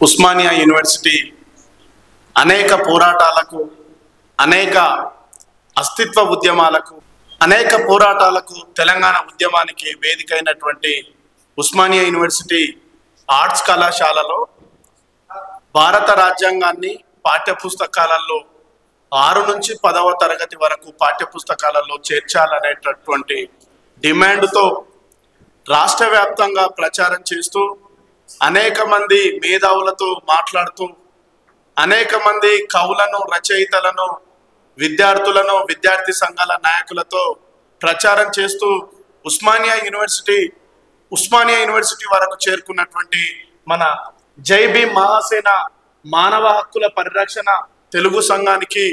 Osmania university అనేక పోరాటాలకు, అనేక అస్తిత్వ ఉద్యమాలకు, అనేక పోరాటాలకు తెలంగాణ ఉద్యమానికి వేదికైనటువంటి ఉస్మానియా యూనివర్సిటీ ఆర్ట్స్ కళాశాలలో భారత రాజ్యాంగాన్ని పాఠ్యపుస్తకాలలో 6 నుంచి 10వ తరగతి వరకు పాఠ్యపుస్తకాలలో చేర్చాలనేటటువంటి డిమాండ్తో రాష్ట్ర వ్యాప్తంగా ప్రచారం చేస్తూ అనేక మంది మేధావులతో మాట్లాడుతూ అనేక మంది కవులను, రచయితలను, విద్యార్థులను, విద్యార్థి సంఘాల నాయకులతో ప్రచారం చేస్తూ ఉస్మానియా యూనివర్సిటీ వరకు చేరుకున్నటువంటి మన జై భీమ్ మహాసేన మానవ హక్కుల పరిరక్షణ తెలుగు సంఘానికి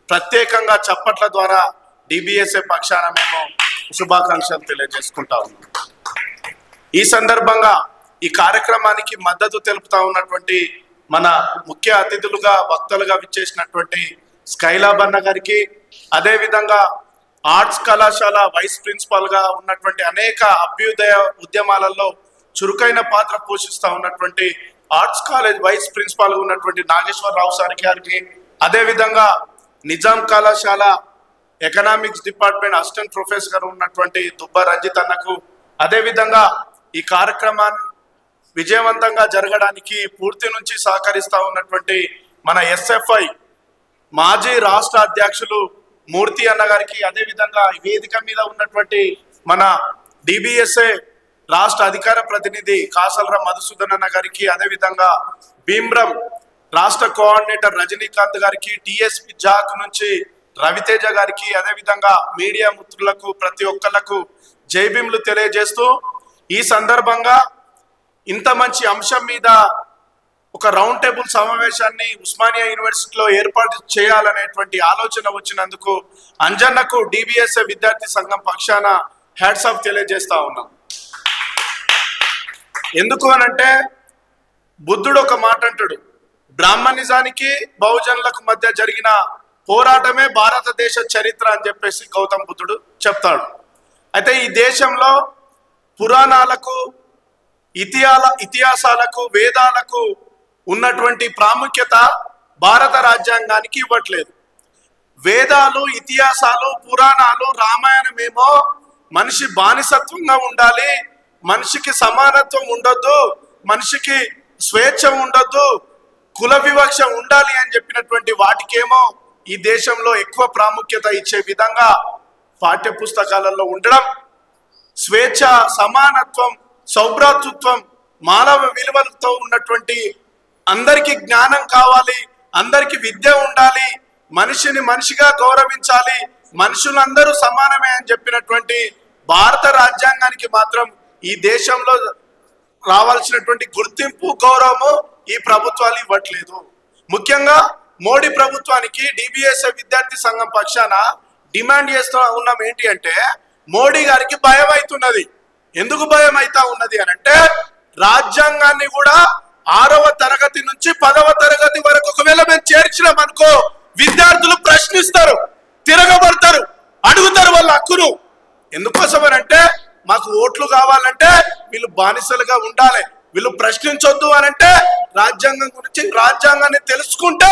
ప్రత్యేకంగా చప్పట్ల ద్వారా డిబిఎస్ఏ పక్షాన మేము శుభాకాంక్షలు తెలియజేసుకుంటా ఉన్నాం. ఈ సందర్భంగా ఈ కార్యక్రమానికి మద్దతు తెలుపుతా ఉన్నటువంటి మన ముఖ్య అతిథులుగా, వక్తలుగా విచ్చేసినటువంటి స్కైలాబ్ అన్న గారికి, అదేవిధంగా ఆర్ట్స్ కళాశాల వైస్ ప్రిన్సిపాల్గా ఉన్నటువంటి అనేక అభ్యుదయ ఉద్యమాలలో చురుకైన పాత్ర పోషిస్తూ ఉన్నటువంటి ఆర్ట్స్ కాలేజ్ వైస్ ప్రిన్సిపాల్గా ఉన్నటువంటి నాగేశ్వరరావు సార్ గారికి, అదేవిధంగా నిజాం కళాశాల ఎకనామిక్స్ డిపార్ట్మెంట్ అసిస్టెంట్ ప్రొఫెసర్ ఉన్నటువంటి దుబ్బ రంజిత్ అన్నకు, అదేవిధంగా ఈ కార్యక్రమాన్ని విజయవంతంగా జరగడానికి పూర్తి నుంచి సహకరిస్తూ ఉన్నటువంటి మన ఎస్ఎఫ్ఐ మాజీ రాష్ట్ర అధ్యక్షులు మూర్తి అన్న గారికి, అదేవిధంగా వేదిక మీద ఉన్నటువంటి మన డిబిఎస్ఏ రాష్ట్ర అధికార ప్రతినిధి కాసల్ర మధుసూదన్ అన్న గారికి, అదేవిధంగా భీమ్రం రాష్ట్ర కోఆర్డినేటర్ రజనీకాంత్ గారికి, టిఎస్పి జాక్ నుంచి రవితేజ గారికి, అదేవిధంగా మీడియా మిత్రులకు ప్రతి ఒక్కళ్లకు జై భీమ్లు తెలియజేస్తూ ఈ సందర్భంగా ఇంత మంచి అంశం మీద ఒక రౌండ్ టేబుల్ సమావేశాన్ని ఉస్మానియా యూనివర్సిటీలో ఏర్పాటు చేయాలనేటువంటి ఆలోచన వచ్చినందుకు అంజన్నకు డిబిఎస్ఏ విద్యార్థి సంఘం పక్షాన హ్యాట్స్ ఆఫ్ తెలియజేస్తా ఉన్నాం. ఎందుకు అనంటే బుద్ధుడు ఒక మాట అంటాడు, బ్రాహ్మణిజానికి బహుజనులకు మధ్య జరిగిన పోరాటమే భారతదేశ చరిత్ర అని చెప్పేసి గౌతమ బుద్ధుడు చెప్తాడు. అయితే ఈ దేశంలో పురాణాలకు, ఇతిహాసాలకు, వేదాలకు ఉన్నటువంటి ప్రాముఖ్యత భారత రాజ్యాంగానికి ఇవ్వట్లేదు. వేదాలు, ఇతిహాసాలు, పురాణాలు, రామాయణమేమో మనిషి బానిసత్వంగా ఉండాలి, మనిషికి సమానత్వం ఉండొద్దు, మనిషికి స్వేచ్ఛ ఉండొద్దు, కుల వివక్ష ఉండాలి అని చెప్పినటువంటి వాటికేమో ఈ దేశంలో ఎక్కువ ప్రాముఖ్యత ఇచ్చే విధంగా పాఠ్యపుస్తకాలలో ఉండడం, స్వేచ్ఛ, సమానత్వం, సౌభ్రాతృత్వం, మానవ విలువలతో ఉన్నటువంటి అందరికీ జ్ఞానం కావాలి, అందరికీ విద్య ఉండాలి, మనిషిని మనిషిగా గౌరవించాలి, మనుషులందరూ సమానమే అని చెప్పినటువంటి భారత రాజ్యాంగానికి మాత్రం ఈ దేశంలో రావాల్సినటువంటి గుర్తింపు, గౌరవము ఈ ప్రభుత్వాలు ఇవ్వట్లేదు. ముఖ్యంగా మోడీ ప్రభుత్వానికి డిబిఎస్ఏ విద్యార్థి సంఘం పక్షాన డిమాండ్ చేస్తూ ఉన్నాం ఏంటి అంటే, మోడీ గారికి భయం అవుతున్నది. ఎందుకు భయం అవుతా ఉన్నది అని అంటే, రాజ్యాంగాన్ని కూడా 6వ తరగతి నుంచి 10వ తరగతి వరకు ఒకవేళ మేము చేర్చినామనుకో విద్యార్థులు ప్రశ్నిస్తారు, తిరగబడతారు, అడుగుతారు వాళ్ళ హక్కును. ఎందుకోసమనంటే మాకు ఓట్లు కావాలంటే వీళ్ళు బానిసలుగా ఉండాలి, వీళ్ళు ప్రశ్నించొద్దు అనంటే రాజ్యాంగం గురించి, రాజ్యాంగాన్ని తెలుసుకుంటే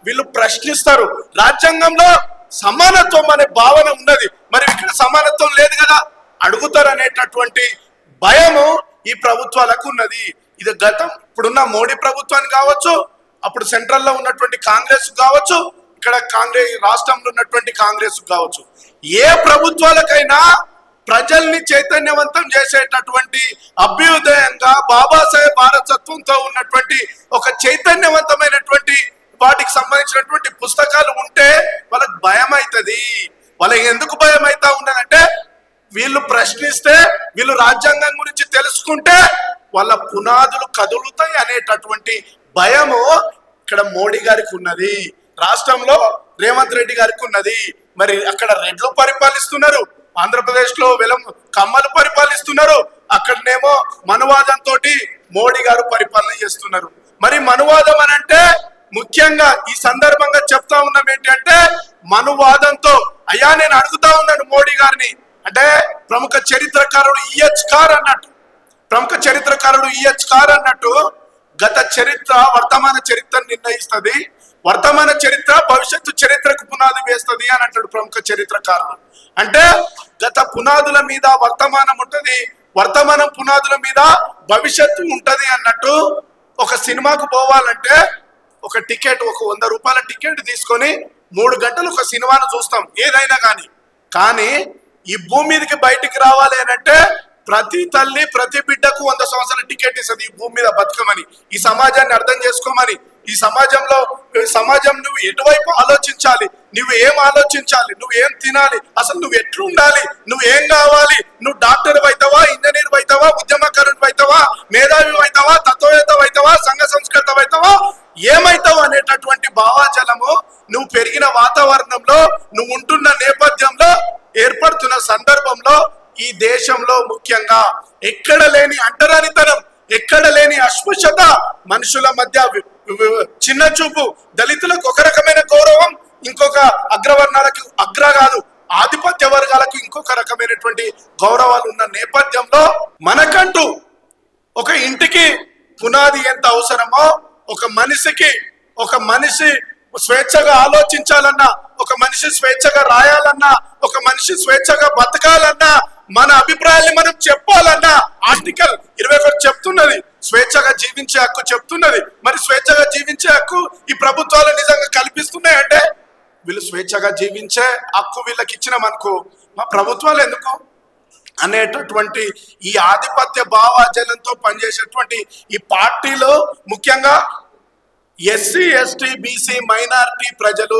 వీళ్ళు ప్రశ్నిస్తారు. రాజ్యాంగంలో సమానత్వం అనే భావన ఉన్నది, మరి ఇక్కడ సమానత్వం లేదు కదా, అడుగుతారు అనేటటువంటి భయము ఈ ప్రభుత్వాలకు ఉన్నది. ఇది గతం ఇప్పుడున్న మోడీ ప్రభుత్వాన్ని కావచ్చు, అప్పుడు సెంట్రల్లో ఉన్నటువంటి కాంగ్రెస్ కావచ్చు, ఇక్కడ రాష్ట్రంలో ఉన్నటువంటి కాంగ్రెస్ కావచ్చు, ఏ ప్రభుత్వాలకైనా ప్రజల్ని చైతన్యవంతం చేసేటటువంటి అభ్యుదయంగా బాబాసాహెబ్ వారసత్వంతో ఉన్నటువంటి ఒక చైతన్యవంతమైనటువంటి వాటికి సంబంధించినటువంటి పుస్తకాలు ఉంటే వాళ్ళకి భయం అవుతుంది. వాళ్ళకి ఎందుకు భయం అవుతా ఉన్నదంటే, వీళ్ళు ప్రశ్నిస్తే, వీళ్ళు రాజ్యాంగం గురించి తెలుసుకుంటే వాళ్ళ పునాదులు కదులుతాయి అనేటటువంటి భయము ఇక్కడ మోడీ గారికి ఉన్నది, రాష్ట్రంలో రేవంత్ రెడ్డి గారికి ఉన్నది. మరి అక్కడ రెడ్లు పరిపాలిస్తున్నారు, ఆంధ్రప్రదేశ్లో కమ్మలు పరిపాలిస్తున్నారు, అక్కడనేమో మనువాదంతో మోడీ గారు పరిపాలన చేస్తున్నారు. మరి మనువాదం అని అంటే ముఖ్యంగా ఈ సందర్భంగా చెప్తా ఉన్నాం ఏంటంటే, మనువాదంతో అయ్యా నేను అడుగుతా ఉన్నాను మోడీ గారిని, అంటే ప్రముఖ చరిత్రకారుడు ఈహెచ్ కార్ అన్నట్టు గత చరిత్ర వర్తమాన చరిత్రను నిర్ణయిస్తుంది, వర్తమాన చరిత్ర భవిష్యత్తు చరిత్రకు పునాది వేస్తుంది అని అంటాడు ప్రముఖ చరిత్రకారుడు. అంటే గత పునాదుల మీద వర్తమానం ఉంటది, వర్తమానం పునాదుల మీద భవిష్యత్తు ఉంటది అన్నట్టు. ఒక సినిమాకు పోవాలంటే ఒక టికెట్, ఒక 100 రూపాయల టికెట్ తీసుకొని 3 గంటలు ఒక సినిమాను చూస్తాం ఏదైనా కానీ ఈ భూమి మీదకి బయటికి రావాలి అని అంటే ప్రతి తల్లి ప్రతి బిడ్డకు 100 సంవత్సరాల టికెట్ ఇస్తుంది ఈ భూమి మీద బతకమని, ఈ సమాజాన్ని అర్థం చేసుకోమని. ఈ సమాజం నువ్వు ఎటువైపు ఆలోచించాలి, నువ్వు ఏం ఆలోచించాలి, నువ్వు ఏం తినాలి, అసలు నువ్వు ఎట్లుండాలి, నువ్వు ఏం కావాలి, నువ్వు డాక్టర్ అవుతావా, ఇంజనీర్ అవుతావా, ఉద్యమకారుడు అవుతావా, మేధావి అవుతావా, తత్వవేత్త అవుతావా, సంఘ సంస్కృత అవుతావా, ఏమైతావు అనేటటువంటి భావాజలము నువ్వు పెరిగిన వాతావరణంలో, నువ్వు ఉంటున్న నేపథ్యంలో, ఏర్పడుతున్న సందర్భంలో ఈ దేశంలో ముఖ్యంగా ఎక్కడ లేని అంటరానితనం, ఎక్కడ లేని అస్పృశ్యత, మనుషుల మధ్య చిన్న చూపు, దళితులకు ఒక రకమైన గౌరవం, ఇంకొక అగ్రవర్ణాలకు కాదు ఆధిపత్య వర్గాలకు ఇంకొక రకమైనటువంటి గౌరవాలు ఉన్న నేపథ్యంలో మనకంటూ ఒక ఇంటికి పునాది ఎంత అవసరమో, ఒక మనిషి స్వేచ్ఛగా ఆలోచించాలన్నా, ఒక మనిషి స్వేచ్ఛగా రాయాలన్నా, ఒక మనిషి స్వేచ్ఛగా బతకాలన్నా, మన అభిప్రాయాన్ని మనం చెప్పాలన్నా ఆర్టికల్ 21 చెప్తున్నది, స్వేచ్ఛగా జీవించే హక్కు చెప్తున్నది. మరి స్వేచ్ఛగా జీవించే హక్కు ఈ ప్రభుత్వాలు నిజంగా కల్పిస్తున్నాయంటే, వీళ్ళు స్వేచ్ఛగా జీవించే హక్కు వీళ్ళకి ఇచ్చినామనుకో మా ప్రభుత్వాలు ఎందుకు అనేటటువంటి ఈ ఆధిపత్య భావాజలంతో పనిచేసేటువంటి ఈ పార్టీలో ముఖ్యంగా ఎస్సీ ఎస్టీ బీసీ మైనారిటీ ప్రజలు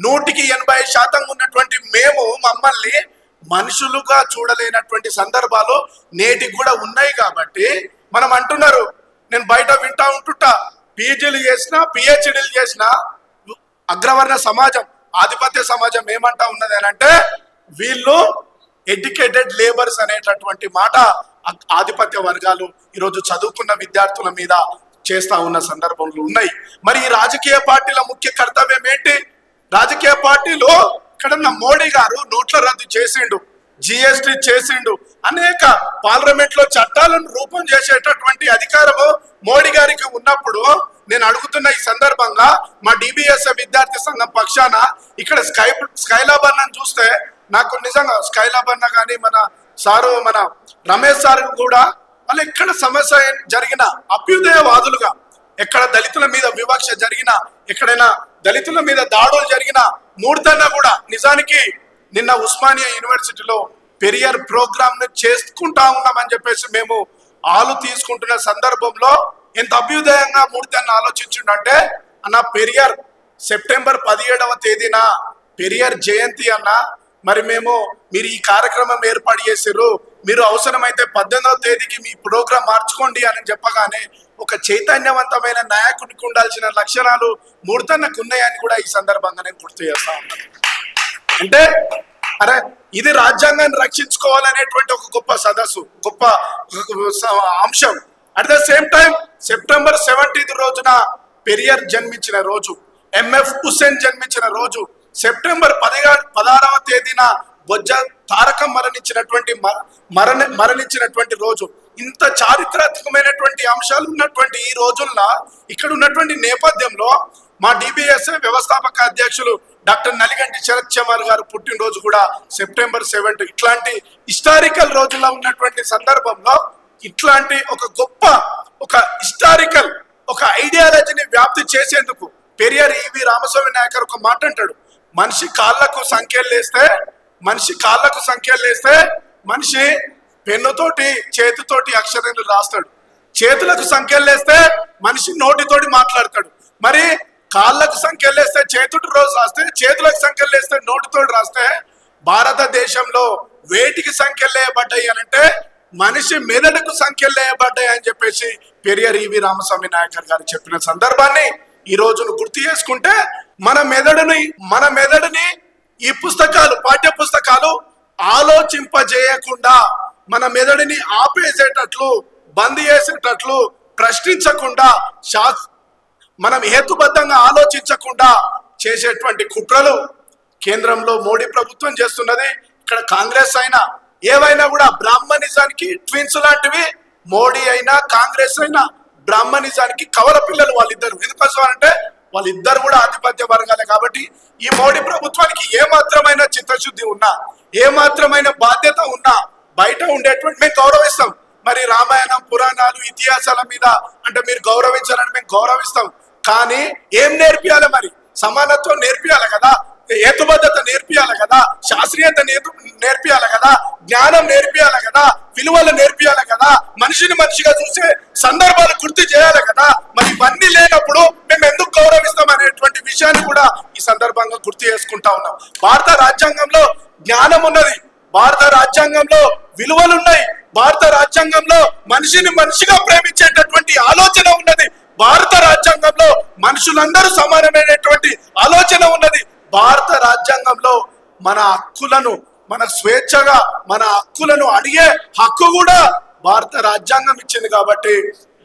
180% ఉన్నటువంటి మేము మమ్మల్ని మనుషులుగా చూడలేనటువంటి సందర్భాలు నేటికి కూడా ఉన్నాయి. కాబట్టి మనం అంటున్నారు, నేను బయట వింటా ఉంటుంటా, పీజీలు చేసినా పిహెచ్డీలు చేసినా అగ్రవర్ణ సమాజం, ఆధిపత్య సమాజం ఏమంటా ఉన్నది అని అంటే, వీళ్ళు ఎడ్యుకేటెడ్ లేబర్స్ అనేటటువంటి మాట ఆధిపత్య వర్గాలు ఈరోజు చదువుకున్న విద్యార్థుల మీద చేస్తా ఉన్న సందర్భంలో ఉన్నాయి. మరి ఈ రాజకీయ పార్టీల ముఖ్య కర్తవ్యం ఏంటి? రాజకీయ పార్టీలో ఇక్కడ మోడీ గారు నోట్ల రద్దు చేసిండు, జిఎస్టీ చేసిండు, అనేక పార్లమెంట్ లో చట్టాలను రూపం చేసేటటువంటి అధికారము మోడీ గారికి ఉన్నప్పుడు నేను అడుగుతున్న ఈ సందర్భంగా మా డిబిఎస్ విద్యార్థి సంఘం పక్షాన ఇక్కడ స్కైలాబ్ అన్నను చూస్తే నాకు నిజంగా స్కైలాబ్ అన్న కానీ మన రమేష్ సార్ కూడా వాళ్ళు ఎక్కడ సమస్య జరిగిన అభ్యుదయవాదులుగా, ఎక్కడ దళితుల మీద వివక్ష జరిగినా, ఎక్కడైనా దళితుల మీద దాడులు జరిగిన మూర్ధన్నా కూడా నిజానికి నిన్న ఉస్మానియా యూనివర్సిటీలో పెరియర్ ప్రోగ్రామ్ ను చేసుకుంటా ఉన్నామని చెప్పేసి మేము ఆలు తీసుకుంటున్న సందర్భంలో ఎంత అభ్యుదయంగా మూర్ధన్న ఆలోచించుండంటే, అన్న పెరియర్ సెప్టెంబర్ 17వ తేదీన పెరియర్ జయంతి అన్న, మరి మీరు ఈ కార్యక్రమం ఏర్పాటు చేసారు, మీరు అవసరమైతే 18వ తేదీకి మీ ప్రోగ్రాం మార్చుకోండి అని చెప్పగానే ఒక చైతన్యవంతమైన నాయకుడికి ఉండాల్సిన లక్షణాలు మూర్ధన్నకు ఉన్నాయని కూడా ఈ సందర్భంగా నేను గుర్తు చేస్తా ఉన్నాను. అంటే అరే ఇది రాజ్యాంగాన్ని రక్షించుకోవాలనేటువంటి ఒక గొప్ప సదస్సు, గొప్ప అంశం. At the same time September 17 రోజున పెరియర్ జన్మించిన రోజు, ఎంఎఫ్ హుస్సేన్ జన్మించిన రోజు, సెప్టెంబర్ 16వ తేదీన బొజ్జ తారకం మరణించినటువంటి రోజు. ఇంత చారిత్రాత్మకమైనటువంటి అంశాలు ఉన్నటువంటి ఈ రోజుల్లో ఇక్కడ ఉన్నటువంటి నేపథ్యంలో మా డిబిఎస్ వ్యవస్థాపక అధ్యక్షులు డాక్టర్ నలిగంటి శరత్ చమర్ గారు పుట్టినరోజు కూడా సెప్టెంబర్ 7. ఇట్లాంటి హిస్టారికల్ రోజుల్లో ఉన్నటువంటి సందర్భంలో ఇట్లాంటి ఒక గొప్ప ఒక హిస్టారికల్ ఒక ఐడియాలజీని వ్యాప్తి చేసేందుకు పెరియర్ ఈవి రామస్వామి నాయకర్ ఒక మాట అంటాడు, మనిషి కాళ్ళకు సంఖ్యలు లేస్తే మనిషి పెన్నుతోటి చేతితోటి అక్షరాలు రాస్తాడు, చేతులకు సంఖ్యలు లేస్తే మనిషి నోటితోటి మాట్లాడతాడు. మరి కాళ్ళకు సంఖ్యలు వేస్తే చేతుడు రోజు రాస్తే, చేతులకు సంఖ్యలు వేస్తే నోటితోటి రాస్తే, భారతదేశంలో వేటికి సంఖ్యలు వేయబడ్డాయి అని అంటే మనిషి మెదడుకు సంఖ్యలు వేయబడ్డాయి అని చెప్పేసి పెరియర్ ఈవి రామస్వామి నాయకర్ గారు చెప్పిన సందర్భాన్ని ఈ రోజును గుర్తు చేసుకుంటే మన మెదడుని ఈ పుస్తకాలు, పాఠ్య పుస్తకాలు ఆలోచింపజేయకుండా, మన మెదడుని ఆపేసేటట్లు, బంద్ చేసేటట్లు, ప్రశ్నించకుండా, మనం హేతుబద్ధంగా ఆలోచించకుండా చేసేటువంటి కుట్రలు కేంద్రంలో మోడీ ప్రభుత్వం చేస్తున్నది. ఇక్కడ కాంగ్రెస్ అయినా ఏవైనా కూడా బ్రాహ్మణిజానికి ట్విన్స్ లాంటివి. మోడీ అయినా కాంగ్రెస్ అయినా బ్రాహ్మణిజానికి కవల పిల్లలు వాళ్ళిద్దరు. ఎందుకోసం అంటే వాళ్ళిద్దరు కూడా ఆధిపత్య వర్గాలే. కాబట్టి ఈ మోడీ ప్రభుత్వానికి ఏ మాత్రమైన చిత్తశుద్ధి ఉన్నా, ఏ మాత్రమైన బాధ్యత ఉన్నా బయట ఉండేటువంటి మేము గౌరవిస్తాం. మరి రామాయణం, పురాణాలు, ఇతిహాసాల మీద అంటే మీరు గౌరవించాలని మేము గౌరవిస్తాం. కానీ ఏం నేర్పియాలి? మరి సమానత్వం నేర్పియాలి కదా, హేతుబద్ధత నేర్పియాలి కదా, శాస్త్రీయత నేర్పియాలి కదా, జ్ఞానం నేర్పియాలి కదా, విలువలు నేర్పియాలి కదా, మనిషిని మనిషిగా చూసే సందర్భాలు గుర్తు చేయాలి కదా. మరి ఇవన్నీ లేనప్పుడు మేము ఎందుకు గౌరవిస్తాం అనేటువంటి విషయాన్ని కూడా ఈ సందర్భంగా గుర్తు చేసుకుంటా ఉన్నాం. భారత రాజ్యాంగంలో జ్ఞానం ఉన్నది, భారత రాజ్యాంగంలో విలువలు ఉన్నాయి, భారత రాజ్యాంగంలో మనిషిని మనిషిగా ప్రేమించేటటువంటి ఆలోచన ఉన్నది, భారత రాజ్యాంగంలో మనుషులందరూ సమానమైనటువంటి ఆలోచన ఉన్నది. భారత రాజ్యాంగంలో మన హక్కులను, మన స్వేచ్ఛగా మన హక్కులను అడిగే హక్కు కూడా భారత రాజ్యాంగం ఇచ్చింది. కాబట్టి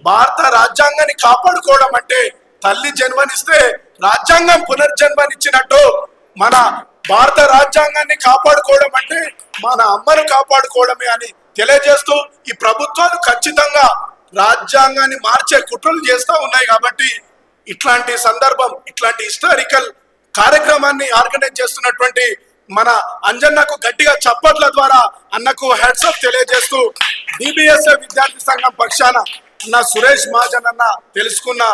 భారత రాజ్యాంగాన్ని కాపాడుకోవడం అంటే తల్లి జన్మనిస్తే రాజ్యాంగం పునర్జన్మనిచ్చినట్టు మన భారత రాజ్యాంగాన్ని కాపాడుకోవడం అంటే మన అమ్మను కాపాడుకోవడమే అని తెలియజేస్తూ ఈ ప్రభుత్వాలు ఖచ్చితంగా రాజ్యాంగాన్ని మార్చే కుట్రలు చేస్తూ ఉన్నాయి. కాబట్టి ఇట్లాంటి సందర్భం, ఇట్లాంటి హిస్టారికల్ కార్యక్రమాన్ని ఆర్గనైజ్ చేస్తున్నటువంటి మన అంజన్నకు గట్టిగా చప్పట్ల ద్వారా అన్నకు హెడ్స్ అప్ తెలియజేస్తూ డిబిఎస్ఏ విద్యార్థి సంఘం పక్షాన అన్న సురేష్ మహాజన్ అన్న తెలుసుకున్న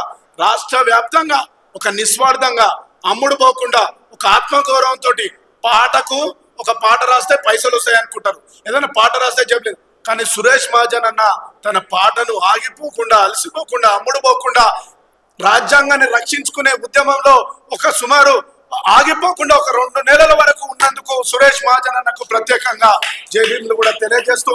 రాష్ట్ర వ్యాప్తంగా ఒక నిస్వార్థంగా అమ్ముడు పోకుండా ఒక ఆత్మగౌరవంతో పాటకు ఒక పాట రాస్తే పైసలు వస్తాయి అనుకుంటారు, ఏదైనా పాట రాస్తే చెప్పలేదు. కానీ సురేష్ మహాజన్ అన్న తన పాటను ఆగిపోకుండా, అలసిపోకుండా, అమ్ముడు పోకుండా రాజ్యాంగాన్ని రక్షించుకునే ఉద్యమంలో ఒక సుమారు ఆగిపోకుండా ఒక 2 నెలల వరకు ఉన్నందుకు సురేష్ మహాజన్ అన్నకు ప్రత్యేకంగా జైబీలు కూడా తెలియజేస్తూ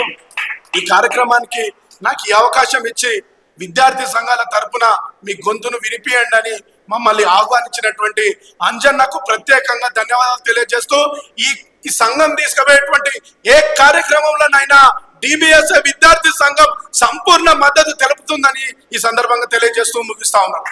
ఈ కార్యక్రమానికి నాకు ఈ అవకాశం ఇచ్చి విద్యార్థి సంఘాల తరపున మీ గొంతును వినిపియండి అని మమ్మల్ని ఆహ్వానించినటువంటి అంజన్నకు ప్రత్యేకంగా ధన్యవాదాలు తెలియజేస్తూ ఈ సంఘం తీసుకుపోయేటువంటి ఏ కార్యక్రమంలోనైనా డిబిఎస్ఏ విద్యార్థి సంఘం సంపూర్ణ మద్దతు తెలుపుతుందని ఈ సందర్భంగా తెలియజేస్తూ ముగిస్తా ఉన్నాను.